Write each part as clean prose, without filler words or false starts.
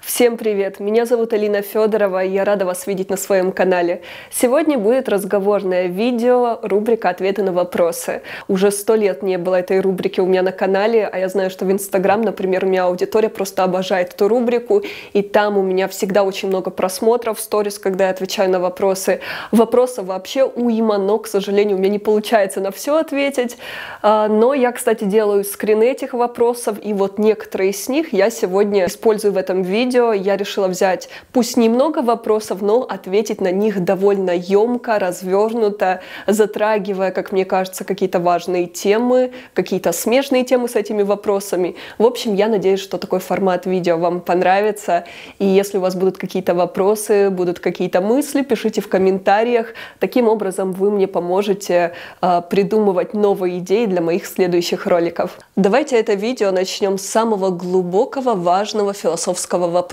Всем привет! Меня зовут Алина Федорова, и я рада вас видеть на своем канале. Сегодня будет разговорное видео, рубрика «Ответы на вопросы». Уже 100 лет не было этой рубрики у меня на канале, а я знаю, что в Инстаграм, например, у меня аудитория просто обожает эту рубрику, и там у меня всегда очень много просмотров в сторис, когда я отвечаю на вопросы. Вопросов вообще уйма, но, к сожалению, у меня не получается на все ответить. Но я, кстати, делаю скрины этих вопросов, и вот некоторые из них я сегодня использую в этом видео. Я решила взять, пусть немного вопросов, но ответить на них довольно емко, развернуто, затрагивая, как мне кажется, какие-то важные темы, какие-то смежные темы с этими вопросами. В общем, я надеюсь, что такой формат видео вам понравится. И если у вас будут какие-то вопросы, будут какие-то мысли, пишите в комментариях. Таким образом, вы мне поможете придумывать новые идеи для моих следующих роликов. Давайте это видео начнем с самого глубокого, важного философского вопроса.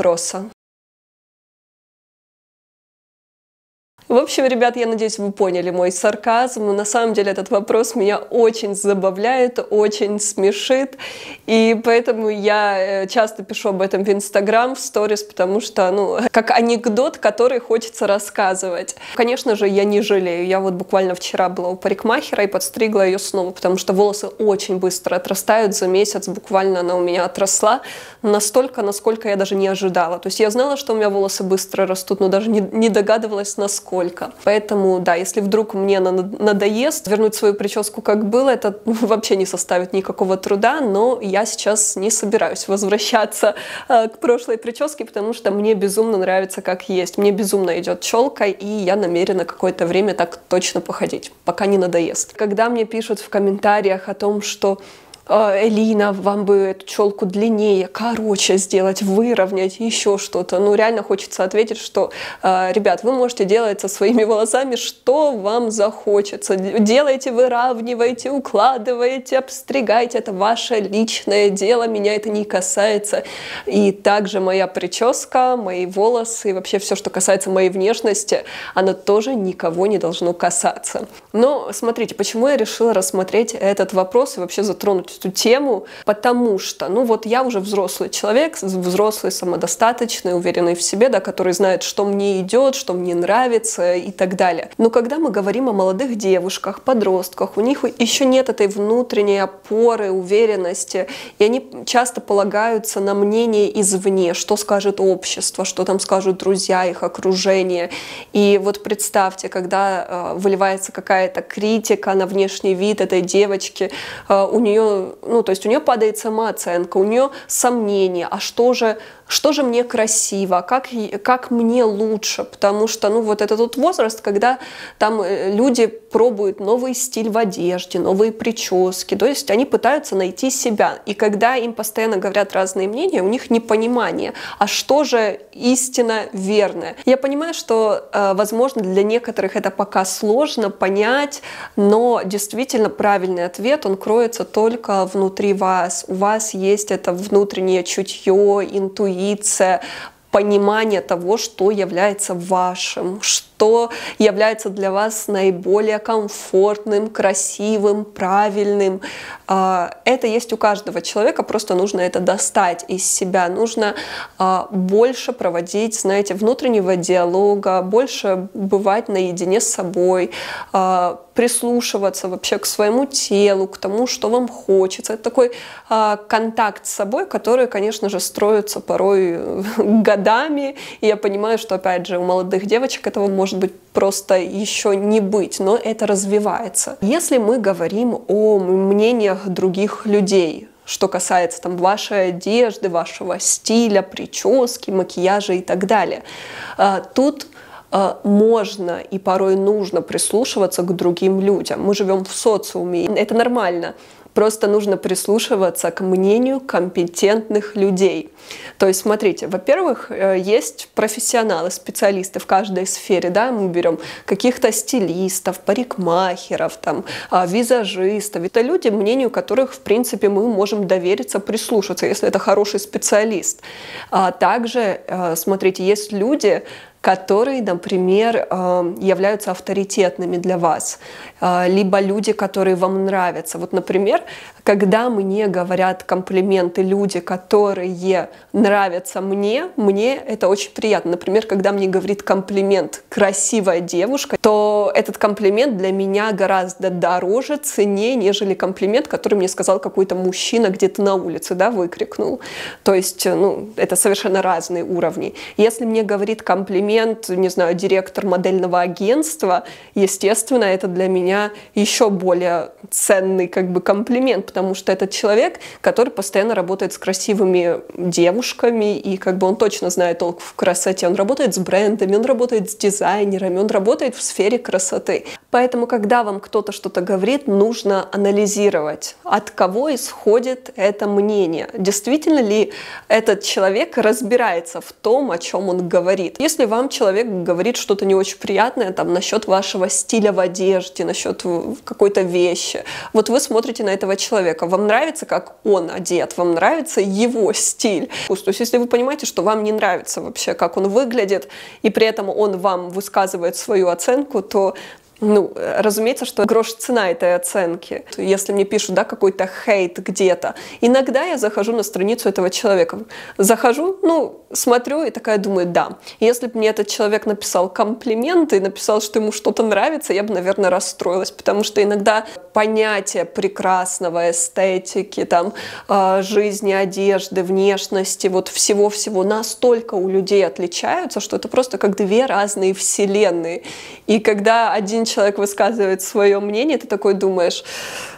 В общем, ребят, я надеюсь, вы поняли мой сарказм. На самом деле этот вопрос меня очень забавляет, очень смешит. И поэтому я часто пишу об этом в Инстаграм, в сторис, потому что, как анекдот, который хочется рассказывать. Конечно же, я не жалею. Я вот буквально вчера была у парикмахера и подстригла ее снова, потому что волосы очень быстро отрастают. За месяц буквально она у меня отросла настолько, насколько я даже не ожидала. То есть я знала, что у меня волосы быстро растут, но даже не догадывалась, насколько. Поэтому, да, если вдруг мне надоест вернуть свою прическу как было, это вообще не составит никакого труда, но я сейчас не собираюсь возвращаться к прошлой прическе, потому что мне безумно нравится как есть. Мне безумно идет челка, и я намерена какое-то время так точно походить, пока не надоест. Когда мне пишут в комментариях о том, что Элина, вам бы эту челку длиннее, короче сделать, выровнять, еще что-то. Реально хочется ответить, что, ребят, вы можете делать со своими волосами, что вам захочется. Делайте, выравнивайте, укладывайте, обстригайте. Это ваше личное дело, меня это не касается. И также моя прическа, мои волосы и вообще все, что касается моей внешности, оно тоже никого не должно касаться. Но смотрите, почему я решила рассмотреть этот вопрос и вообще затронуть эту тему, потому что, я уже взрослый человек, взрослый, самодостаточный, уверенный в себе, да, который знает, что мне идет, что мне нравится и так далее. Но когда мы говорим о молодых девушках, подростках, у них еще нет этой внутренней опоры, уверенности, и они часто полагаются на мнение извне, что скажет общество, что там скажут друзья, их окружение. И вот представьте, когда выливается какая-то критика на внешний вид этой девочки, у нее у нее падает самооценка, у нее сомнения, а что же мне красиво, как мне лучше, потому что, это тот возраст, когда там люди пробуют новый стиль в одежде, новые прически, то есть они пытаются найти себя, и когда им постоянно говорят разные мнения, у них непонимание, а что же истинно верное. Я понимаю, что, возможно, для некоторых это пока сложно понять, но действительно правильный ответ, он кроется только внутри вас. У вас есть это внутреннее чутье, интуиция, понимание того, что является вашим, что является для вас наиболее комфортным, красивым, правильным. Это есть у каждого человека, просто нужно это достать из себя. Нужно больше проводить, внутреннего диалога, больше бывать наедине с собой, прислушиваться вообще к своему телу, к тому, что вам хочется. Это такой контакт с собой, который, конечно же, строится порой годами. И я понимаю, что, опять же, у молодых девочек этого может быть просто еще не быть, но это развивается. Если мы говорим о мнениях других людей, что касается вашей одежды, вашего стиля, прически, макияжа и так далее, тут можно и порой нужно прислушиваться к другим людям. Мы живем в социуме, это нормально. Просто нужно прислушиваться к мнению компетентных людей. То есть, смотрите, во-первых, есть профессионалы, специалисты в каждой сфере, да, мы берем каких-то стилистов, парикмахеров, визажистов. Это люди, мнению которых, в принципе, мы можем довериться, прислушаться, если это хороший специалист. Также, смотрите, есть люди, которые, например, являются авторитетными для вас, либо люди, которые вам нравятся. Вот, например, когда мне говорят комплименты люди, которые нравятся мне это очень приятно. Например, когда мне говорит комплимент «красивая девушка», то этот комплимент для меня гораздо дороже, ценнее, нежели комплимент, который мне сказал какой-то мужчина где-то на улице, да, выкрикнул. То есть, это совершенно разные уровни. Если мне говорит комплимент, не знаю, директор модельного агентства, естественно, это для меня еще более ценный комплимент, потому что этот человек, который постоянно работает с красивыми девушками, и он точно знает толк в красоте. Он работает с брендами, он работает с дизайнерами, он работает в сфере красоты. Поэтому, когда вам кто-то что-то говорит, нужно анализировать, от кого исходит это мнение. Действительно ли этот человек разбирается в том, о чем он говорит. Если вам человек говорит что-то не очень приятное, насчет вашего стиля в одежде, насчет какой-то вещи, вот вы смотрите на этого человека, вам нравится, как он одет, вам нравится его стиль. То есть, если вы понимаете, что вам не нравится вообще, как он выглядит, и при этом он вам высказывает свою оценку, то разумеется, что грош цена этой оценки. Если мне пишут, какой-то хейт где-то, иногда я захожу на страницу этого человека. Захожу, смотрю и такая думаю, да. Если бы мне этот человек написал комплименты и написал, что ему что-то нравится, я бы, наверное, расстроилась, потому что иногда понятие прекрасного, эстетики, жизни, одежды, внешности, всего-всего настолько у людей отличаются, что это просто как две разные вселенные. И когда один человек высказывает свое мнение, ты такой думаешь,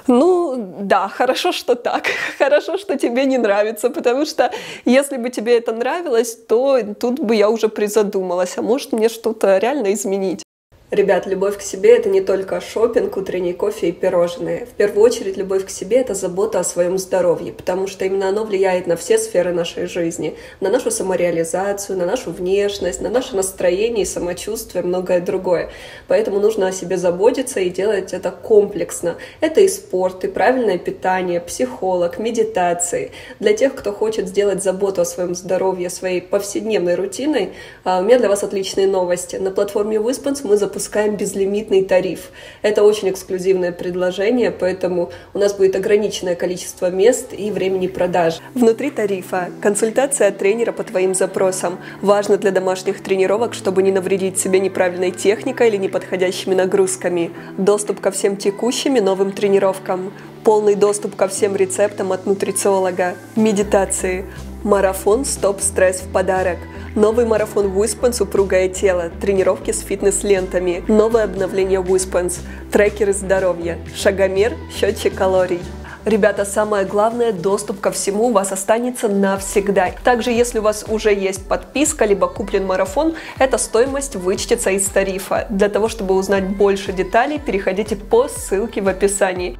да, хорошо, что так, хорошо, что тебе не нравится, потому что если бы тебе это нравилось, то тут бы я уже призадумалась, а может мне что-то реально изменить. Ребят, любовь к себе — это не только шопинг, утренний кофе и пирожные. В первую очередь, любовь к себе — это забота о своем здоровье, потому что именно оно влияет на все сферы нашей жизни, на нашу самореализацию, на нашу внешность, на наше настроение и самочувствие, многое другое. Поэтому нужно о себе заботиться и делать это комплексно. Это и спорт, и правильное питание, психолог, медитации. Для тех, кто хочет сделать заботу о своем здоровье своей повседневной рутиной, у меня для вас отличные новости. На платформе Wyspens мы запускаем безлимитный тариф. Это очень эксклюзивное предложение, поэтому у нас будет ограниченное количество мест и времени продаж. Внутри тарифа консультация от тренера по твоим запросам. Важно для домашних тренировок, чтобы не навредить себе неправильной техникой или неподходящими нагрузками. Доступ ко всем текущим и новым тренировкам. Полный доступ ко всем рецептам от нутрициолога. Медитации. Марафон «Стоп-стресс» в подарок. Новый марафон Wyspens «Упругое тело», тренировки с фитнес-лентами, новое обновление Wyspens, трекеры здоровья, шагомер, счетчик калорий. Ребята, самое главное, доступ ко всему у вас останется навсегда. Также, если у вас уже есть подписка, либо куплен марафон, эта стоимость вычтется из тарифа. Для того, чтобы узнать больше деталей, переходите по ссылке в описании.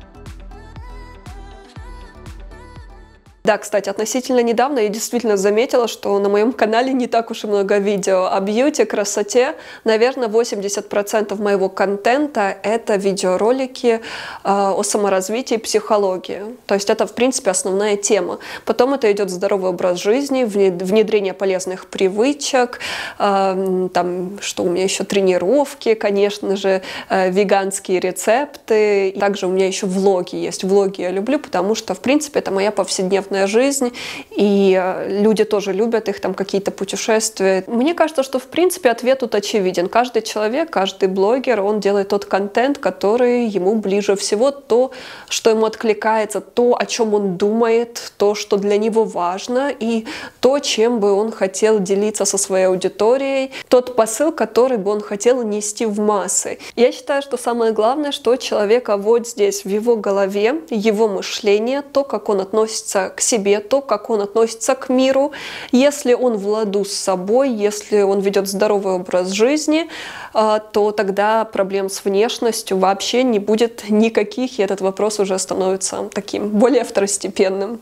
Да, кстати, относительно недавно я действительно заметила, что на моем канале не так уж и много видео о бьюти, красоте. Наверное, 80% моего контента — это видеоролики о саморазвитии, психологии. То есть это, в принципе, основная тема. Потом это идет здоровый образ жизни, внедрение полезных привычек, что у меня еще, тренировки, конечно же, веганские рецепты. Также у меня еще влоги есть. Влоги я люблю, потому что, в принципе, это моя повседневная жизнь, и люди тоже любят их, какие-то путешествия. Мне кажется, что, в принципе, ответ тут очевиден. Каждый человек, каждый блогер, он делает тот контент, который ему ближе всего, то, что ему откликается, то, о чем он думает, то, что для него важно, и то, чем бы он хотел делиться со своей аудиторией, тот посыл, который бы он хотел нести в массы. Я считаю, что самое главное, что человека вот здесь, в его голове, его мышление, то, как он относится к себе, то, как он относится к миру. Если он в ладу с собой, если он ведет здоровый образ жизни, то тогда проблем с внешностью вообще не будет никаких, и этот вопрос уже становится таким более второстепенным.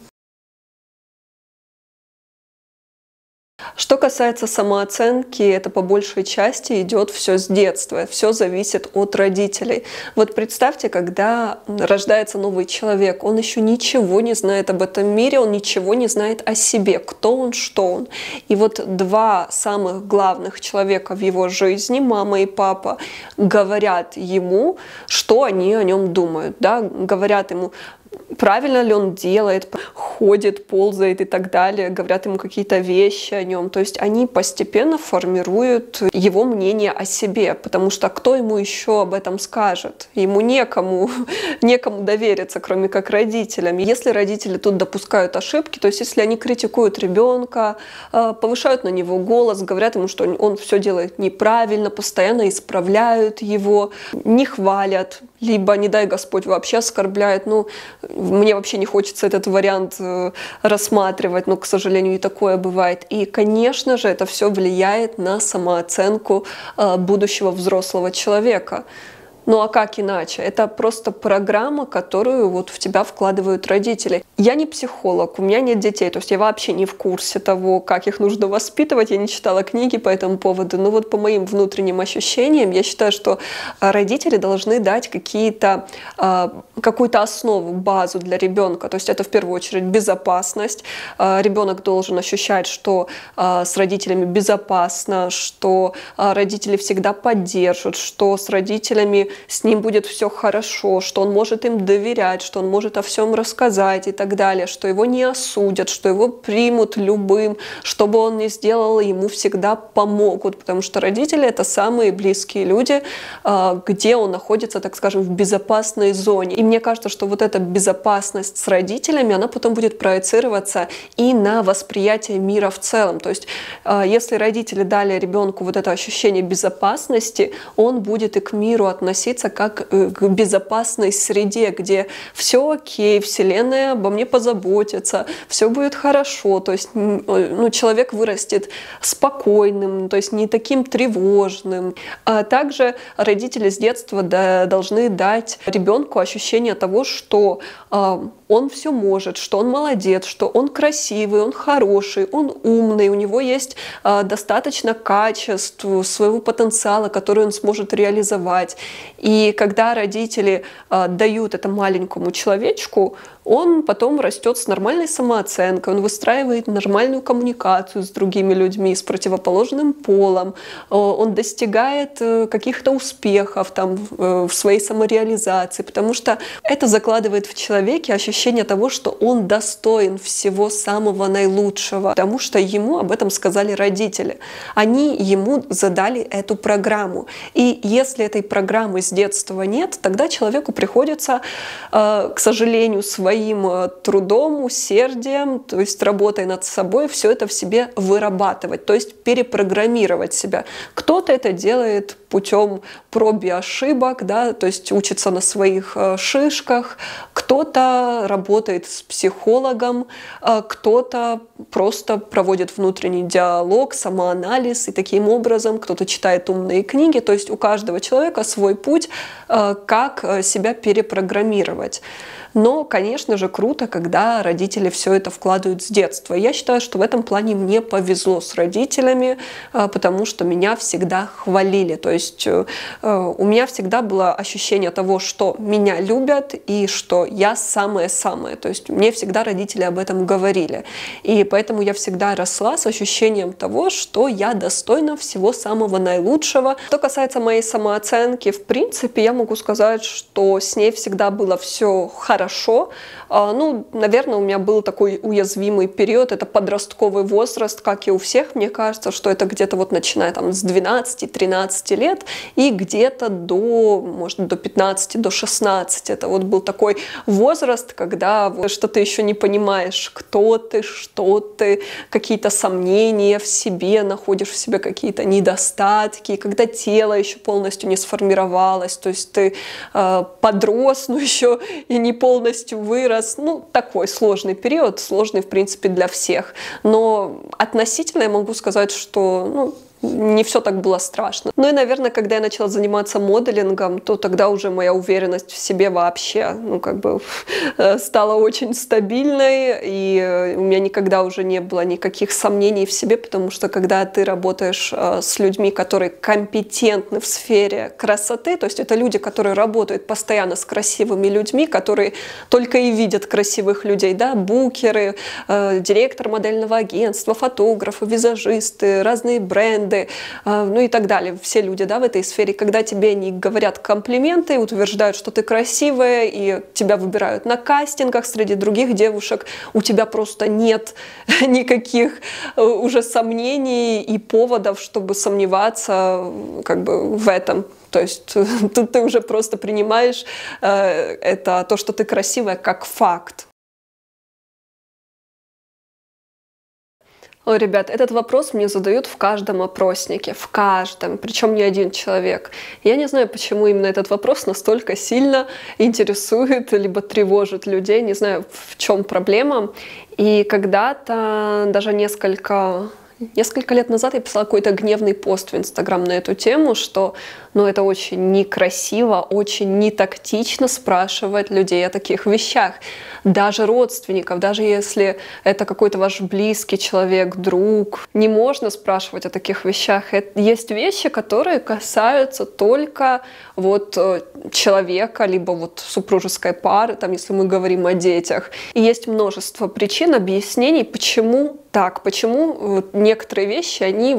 Что касается самооценки, это по большей части идет все с детства, все зависит от родителей. Вот представьте, когда рождается новый человек, он еще ничего не знает об этом мире, он ничего не знает о себе, кто он, что он. И вот два самых главных человека в его жизни, мама и папа, говорят ему, что они о нем думают, да? Говорят ему, правильно ли он делает, ходит, ползает и так далее, говорят ему какие-то вещи о нем. То есть они постепенно формируют его мнение о себе, потому что кто ему еще об этом скажет? Ему некому довериться, кроме как родителям. Если родители тут допускают ошибки, то есть если они критикуют ребенка, повышают на него голос, говорят ему, что он все делает неправильно, постоянно исправляют его, не хвалят, либо, не дай Господь, вообще оскорбляют. Мне вообще не хочется этот вариант рассматривать, но, к сожалению, и такое бывает. И, конечно же, это все влияет на самооценку будущего взрослого человека. Ну а как иначе? Это просто программа, которую вот в тебя вкладывают родители. Я не психолог, у меня нет детей, то есть я вообще не в курсе того, как их нужно воспитывать, я не читала книги по этому поводу, но вот по моим внутренним ощущениям я считаю, что родители должны дать какую-то основу, базу для ребенка, то есть это в первую очередь безопасность. Ребенок должен ощущать, что с родителями безопасно, что родители всегда поддержат, что с родителями с ним будет все хорошо, что он может им доверять, что он может о всем рассказать и так далее, что его не осудят, что его примут любым, что бы он ни сделал, ему всегда помогут, потому что родители — это самые близкие люди, где он находится, так скажем, в безопасной зоне. И мне кажется, что вот эта безопасность с родителями, она потом будет проецироваться и на восприятие мира в целом. То есть если родители дали ребенку вот это ощущение безопасности, он будет и к миру относиться как к безопасной среде, где все окей, Вселенная обо мне позаботится, все будет хорошо, то есть человек вырастет спокойным, то есть не таким тревожным. А также родители с детства должны дать ребенку ощущение того, что он все может, что он молодец, что он красивый, он хороший, он умный, у него есть достаточно качеств, своего потенциала, который он сможет реализовать. И когда родители дают это маленькому человечку, он потом растет с нормальной самооценкой, он выстраивает нормальную коммуникацию с другими людьми, с противоположным полом, он достигает каких-то успехов в своей самореализации, потому что это закладывает в человеке ощущение того, что он достоин всего самого наилучшего, потому что ему об этом сказали родители. Они ему задали эту программу. И если этой программы с детства нет, тогда человеку приходится, к сожалению, своим трудом, усердием, то есть работой над собой, все это в себе вырабатывать, то есть перепрограммировать себя. Кто-то это делает путем проб и ошибок, да, то есть учится на своих шишках, кто-то работает с психологом, кто-то просто проводит внутренний диалог, самоанализ, и таким образом кто-то читает умные книги, то есть у каждого человека свой путь, как себя перепрограммировать. Но, конечно же, круто, когда родители все это вкладывают с детства. Я считаю, что в этом плане мне повезло с родителями, потому что меня всегда хвалили. То есть у меня всегда было ощущение того, что меня любят и что я самое-самое. То есть мне всегда родители об этом говорили. И поэтому я всегда росла с ощущением того, что я достойна всего самого наилучшего. Что касается моей самооценки, в принципе, я могу сказать, что с ней всегда было все хорошо. Наверное, у меня был такой уязвимый период, это подростковый возраст, как и у всех, мне кажется, что это где-то начиная с 12-13 лет и где-то может, до 15, до 16. Это был такой возраст, когда что ты еще не понимаешь, кто ты, что ты, какие-то сомнения в себе, находишь в себе какие-то недостатки, когда тело еще полностью не сформировалось, то есть ты подрос, но еще и не полностью вырос. Такой сложный период, сложный, в принципе, для всех. Но относительно я могу сказать, что не все так было страшно. Ну и, наверное, когда я начала заниматься моделингом, то тогда уже моя уверенность в себе вообще, стала очень стабильной, и у меня никогда уже не было никаких сомнений в себе, потому что когда ты работаешь с людьми, которые компетентны в сфере красоты, то есть это люди, которые работают постоянно с красивыми людьми, которые только и видят красивых людей, да, букеры, директор модельного агентства, фотографы, визажисты, разные бренды, ну и так далее. Все люди, да, в этой сфере, когда тебе не говорят комплименты, утверждают, что ты красивая, и тебя выбирают на кастингах среди других девушек, у тебя просто нет никаких уже сомнений и поводов, чтобы сомневаться в этом. То есть тут ты уже просто принимаешь то, что ты красивая, как факт. Ой, ребят, этот вопрос мне задают в каждом опроснике, в каждом, причем не один человек. Я не знаю, почему именно этот вопрос настолько сильно интересует, либо тревожит людей, не знаю, в чем проблема. И когда-то, даже несколько лет назад я писала какой-то гневный пост в Инстаграм на эту тему, что это очень некрасиво, очень нетактично спрашивать людей о таких вещах. Даже родственников, даже если это какой-то ваш близкий человек, друг, не можно спрашивать о таких вещах. Есть вещи, которые касаются только человека, либо супружеской пары, если мы говорим о детях. И есть множество причин, объяснений, почему так, почему некоторые вещи, они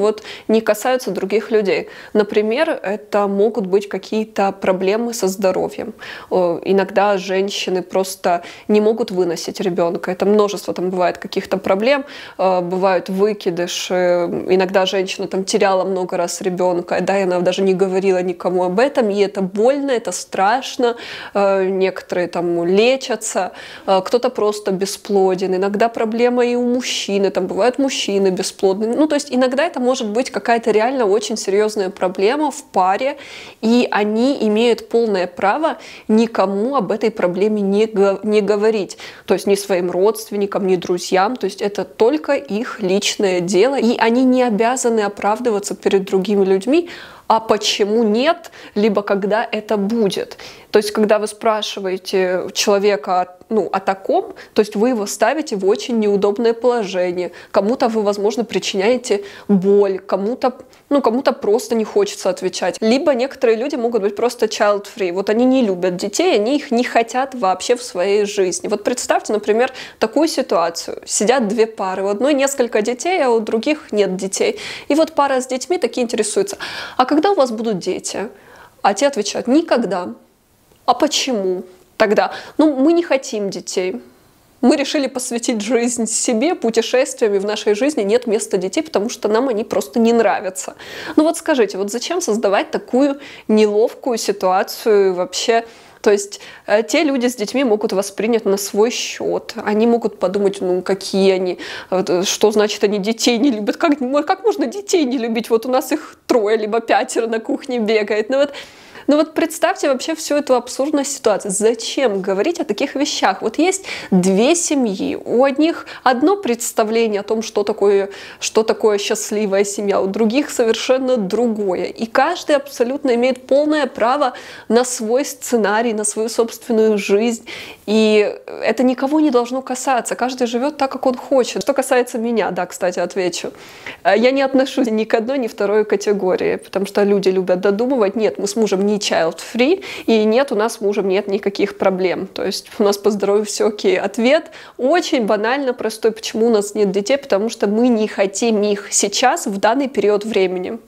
не касаются других людей. Например, это могут быть какие-то проблемы со здоровьем. Иногда женщины просто не могут выносить ребенка. Это множество бывает каких-то проблем, бывают выкидыши. Иногда женщина теряла много раз ребенка, да, и она даже не говорила никому об этом, и это больно, это страшно. Некоторые лечатся, кто-то просто бесплоден. Иногда проблема и у мужчины, бывают мужчины бесплодные. То есть иногда это может быть какая-то реально очень серьезная проблема в паре, и они имеют полное право никому об этой проблеме не говорить. То есть ни своим родственникам, ни друзьям. То есть это только их личное дело, и они не обязаны оправдываться перед другими людьми, а почему нет, либо когда это будет. То есть, когда вы спрашиваете человека о таком, то есть вы его ставите в очень неудобное положение. Кому-то вы, возможно, причиняете боль, кому-то просто не хочется отвечать. Либо некоторые люди могут быть просто child-free. Они не любят детей, они их не хотят вообще в своей жизни. Представьте, например, такую ситуацию. Сидят две пары, у одной несколько детей, а у других нет детей. И пара с детьми такие интересуются: а когда у вас будут дети? А те отвечают: никогда. А почему тогда? Мы не хотим детей. Мы решили посвятить жизнь себе, путешествиям, и в нашей жизни нет места детей, потому что нам они просто не нравятся. Скажите, зачем создавать такую неловкую ситуацию вообще? То есть те люди с детьми могут воспринять на свой счет. Они могут подумать, какие они, что значит они детей не любят. Как можно детей не любить? У нас их 3, либо 5 на кухне бегает. Представьте вообще всю эту абсурдную ситуацию. Зачем говорить о таких вещах? Есть две семьи. У одних одно представление о том, что такое счастливая семья, у других совершенно другое. И каждый абсолютно имеет полное право на свой сценарий, на свою собственную жизнь. И это никого не должно касаться. Каждый живет так, как он хочет. Что касается меня, да, кстати, отвечу. Я не отношусь ни к одной, ни к второй категории, потому что люди любят додумывать. Нет, мы с мужем не child-free, и нет, у нас с мужем нет никаких проблем. То есть у нас по здоровью все окей. Ответ очень банально простой. Почему у нас нет детей? Потому что мы не хотим их сейчас, в данный период времени.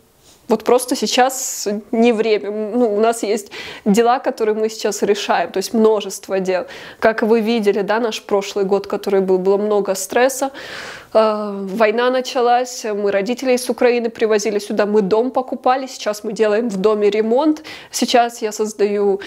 Просто сейчас не время. У нас есть дела, которые мы сейчас решаем, то есть множество дел. Как вы видели, да, наш прошлый год, который было много стресса. Война началась, мы родителей с Украины привозили сюда, мы дом покупали, сейчас мы делаем в доме ремонт, сейчас я создаю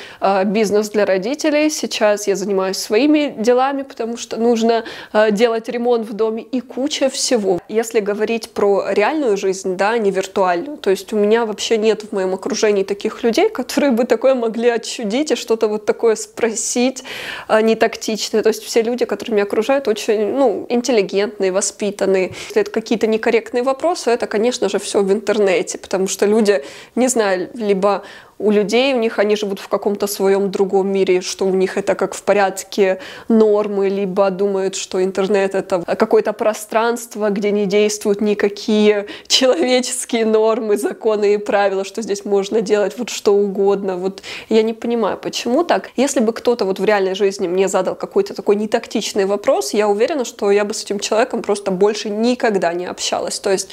бизнес для родителей, сейчас я занимаюсь своими делами, потому что нужно делать ремонт в доме и куча всего. Если говорить про реальную жизнь, да, не виртуальную, то есть у меня вообще нет в моем окружении таких людей, которые бы такое могли отчудить и что-то такое спросить нетактичное. То есть все люди, которые меня окружают, очень интеллигентные, воспитанные, воспитаны. Если это какие-то некорректные вопросы, это, конечно же, все в интернете, потому что люди, не знаю, либо у людей, они живут в каком-то своем другом мире, что у них это как в порядке нормы, либо думают, что интернет — это какое-то пространство, где не действуют никакие человеческие нормы, законы и правила, что здесь можно делать вот что угодно. Вот я не понимаю, почему так. Если бы кто-то вот в реальной жизни мне задал какой-то такой нетактичный вопрос, я уверена, что я бы с этим человеком просто больше никогда не общалась. То есть,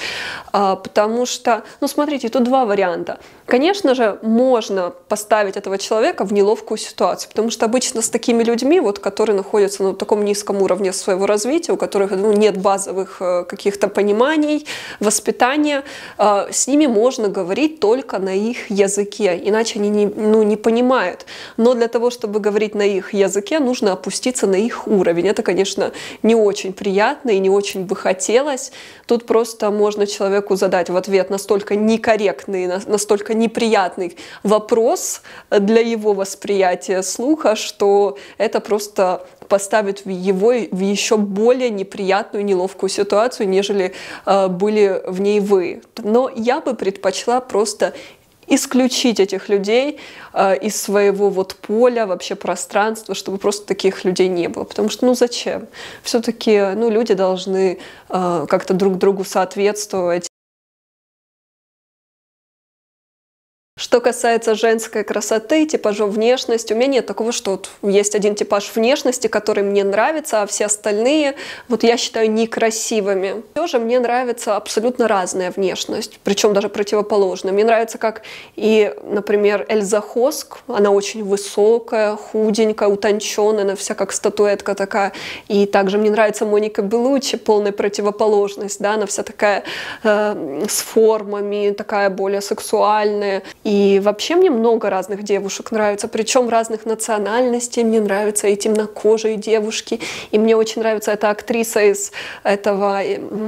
потому что, ну, смотрите, тут два варианта. Конечно же, можно поставить этого человека в неловкую ситуацию, потому что обычно с такими людьми, вот, которые находятся на таком низком уровне своего развития, у которых нет базовых каких-то пониманий, воспитания, с ними можно говорить только на их языке, иначе они не понимают. Но для того, чтобы говорить на их языке, нужно опуститься на их уровень. Это, конечно, не очень приятно и не очень бы хотелось. Тут просто можно человеку задать в ответ настолько некорректный, настолько неприятный вопрос для его восприятия слуха, что это просто поставит его в еще более неприятную, неловкую ситуацию, нежели были в ней вы. Но я бы предпочла просто исключить этих людей из своего вот поля, вообще пространства, чтобы просто таких людей не было. Потому что, ну зачем? Все-таки, ну, люди должны как-то друг другу соответствовать. Что касается женской красоты, типажа внешности, у меня нет такого, что вот есть один типаж внешности, который мне нравится, а все остальные, вот я считаю, некрасивыми. Все же мне нравится абсолютно разная внешность, причем даже противоположная. Мне нравится, как и, например, Эльза Хоск, она очень высокая, худенькая, утонченная, она вся как статуэтка такая. И также мне нравится Моника Беллуччи, полная противоположность, да, она вся такая с формами, такая более сексуальная. И вообще мне много разных девушек нравится, причем разных национальностей. Мне нравятся и темнокожие девушки, и мне очень нравится эта актриса из этого,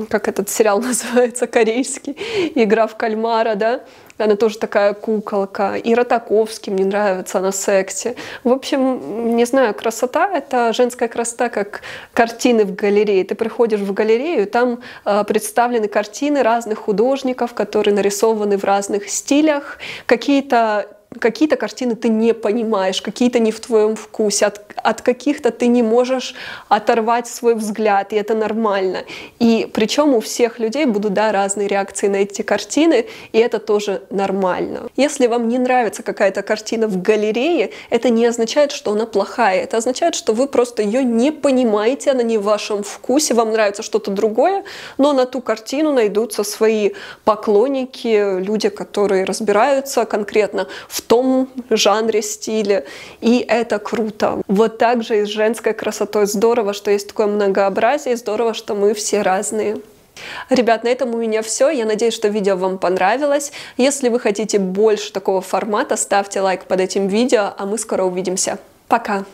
как этот сериал называется, корейский, «Игра в кальмара», да? Она тоже такая куколка. И Ротаковский мне нравится, она секси. В общем, не знаю, красота — это женская красота, как картины в галерее. Ты приходишь в галерею, там представлены картины разных художников, которые нарисованы в разных стилях. Какие-то картины ты не понимаешь, какие-то не в твоем вкусе, от каких-то ты не можешь оторвать свой взгляд, и это нормально. И причем у всех людей будут, да, разные реакции на эти картины, и это тоже нормально. Если вам не нравится какая-то картина в галерее, это не означает, что она плохая, это означает, что вы просто ее не понимаете, она не в вашем вкусе, вам нравится что-то другое, но на ту картину найдутся свои поклонники, люди, которые разбираются конкретно в том жанре, стиле, и это круто. Вот так же и с женской красотой. Здорово, что есть такое многообразие, здорово, что мы все разные. Ребят, на этом у меня все. Я надеюсь, что видео вам понравилось. Если вы хотите больше такого формата, ставьте лайк под этим видео, а мы скоро увидимся. Пока!